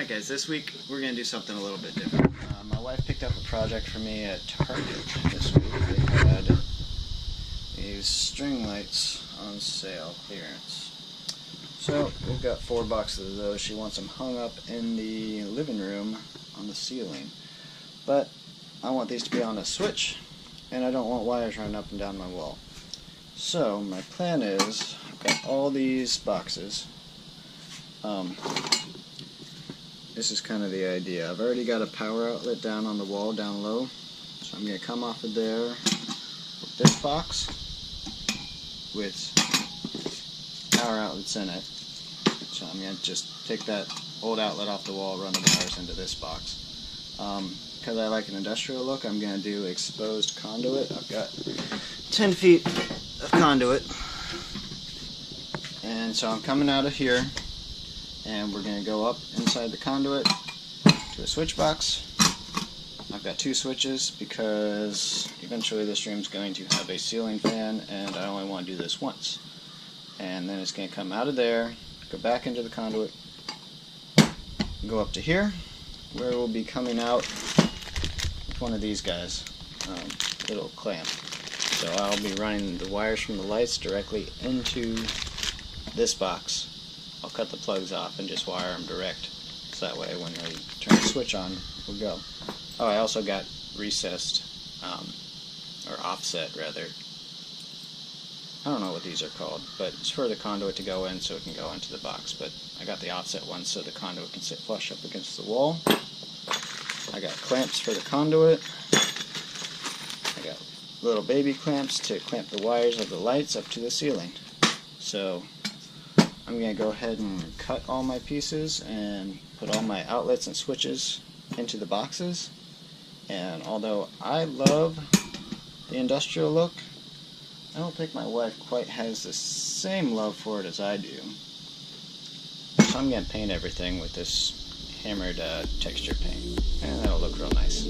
Alright guys, this week we're going to do something a little bit different. My wife picked up a project for me at Target this week. They had these string lights on sale, clearance. So we've got 4 boxes of those. She wants them hung up in the living room on the ceiling. But I want these to be on a switch, and I don't want wires running up and down my wall. So my plan is, I've got all these boxes. This is kind of the idea. I've already got a power outlet down on the wall, down low. So I'm going to come off of there with this box with power outlets in it. So I'm going to just take that old outlet off the wall, run the wires into this box. Because I like an industrial look, I'm going to do exposed conduit. I've got 10 feet of conduit. And so I'm coming out of here, and we're going to go up inside the conduit to a switch box. I've got 2 switches because eventually this room's going to have a ceiling fan, and I only want to do this once. And then it's going to come out of there, go back into the conduit, go up to here, where we'll be coming out with one of these guys, little clamp. So I'll be running the wires from the lights directly into this box. I'll cut the plugs off and just wire them direct, so that way when we turn the switch on, we'll go. Oh, I also got recessed, or offset rather. I don't know what these are called, but it's for the conduit to go in so it can go into the box. But I got the offset one so the conduit can sit flush up against the wall. I got clamps for the conduit. I got little baby clamps to clamp the wires of the lights up to the ceiling. So I'm going to go ahead and cut all my pieces and put all my outlets and switches into the boxes. And although I love the industrial look, I don't think my wife quite has the same love for it as I do. So I'm going to paint everything with this hammered texture paint, and that'll look real nice.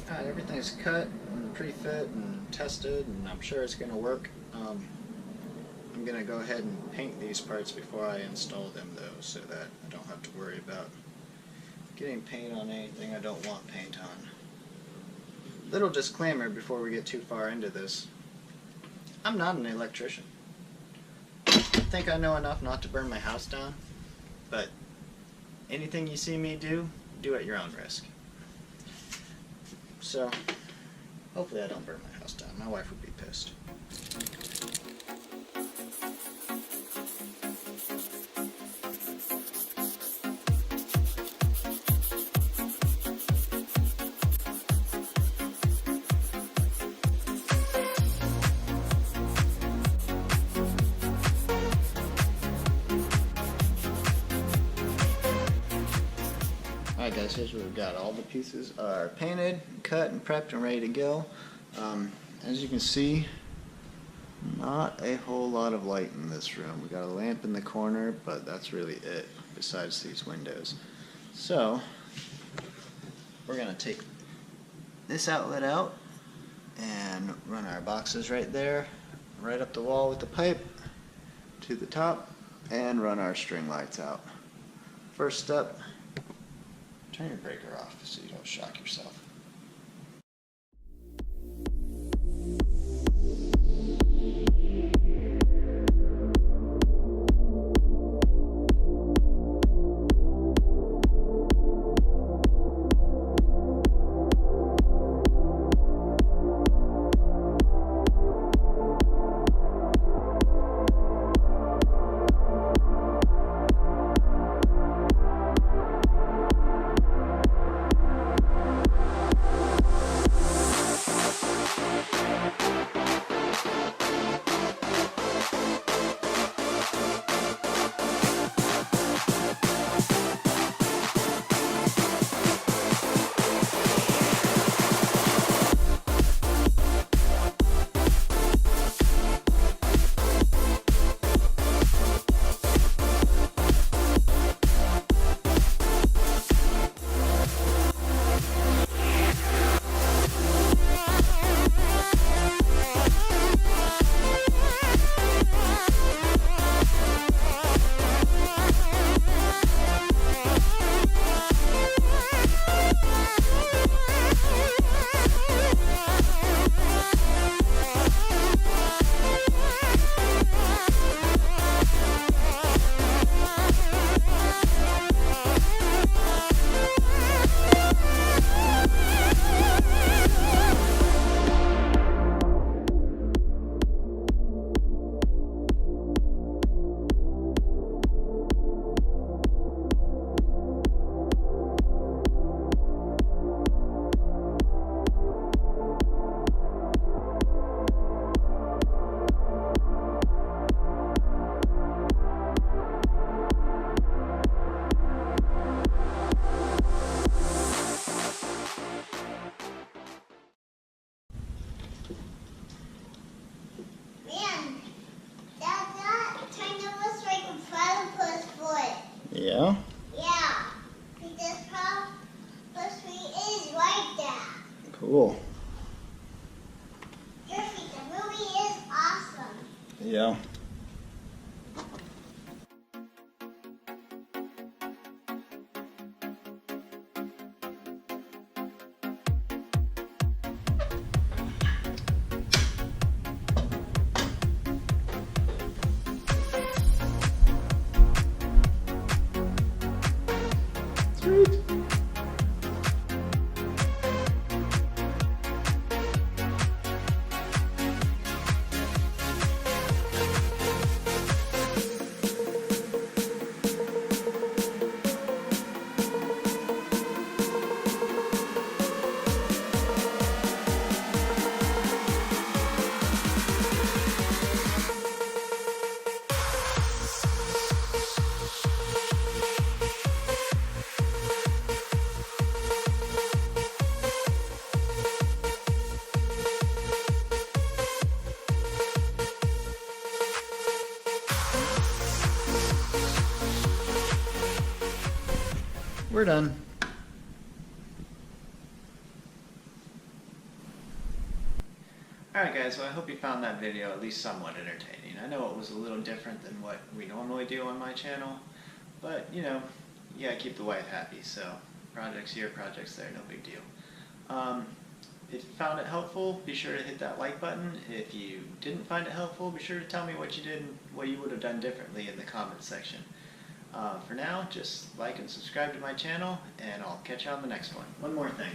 Alright, everything's cut and pre-fit and tested, and I'm sure it's going to work. I'm going to go ahead and paint these parts before I install them though, so that I don't have to worry about getting paint on anything I don't want paint on. Little disclaimer before we get too far into this. I'm not an electrician. I think I know enough not to burn my house down, but anything you see me do at your own risk. So, hopefully I don't burn my house down. My wife would be pissed. Alright guys, here's what we've got. All the pieces are painted, cut, and prepped and ready to go. As you can see, Not a whole lot of light in this room. We got a lamp in the corner, but that's really it, besides these windows. So, we're going to take this outlet out and run our boxes right there, right up the wall with the pipe to the top, and run our string lights out. First step, turn your breaker off so you don't shock yourself. Yeah? Yeah. Because platypus is like that. Cool. Jeremy, the movie is awesome. Yeah. Sweet. We're done. Alright guys, well I hope you found that video at least somewhat entertaining. I know it was a little different than what we normally do on my channel, but you know, you gotta keep the wife happy, so projects here, projects there, no big deal. If you found it helpful, be sure to hit that like button. If you didn't find it helpful, be sure to tell me what you did and what you would have done differently in the comments section. For now, just like and subscribe to my channel, and I'll catch you on the next one. One more thing.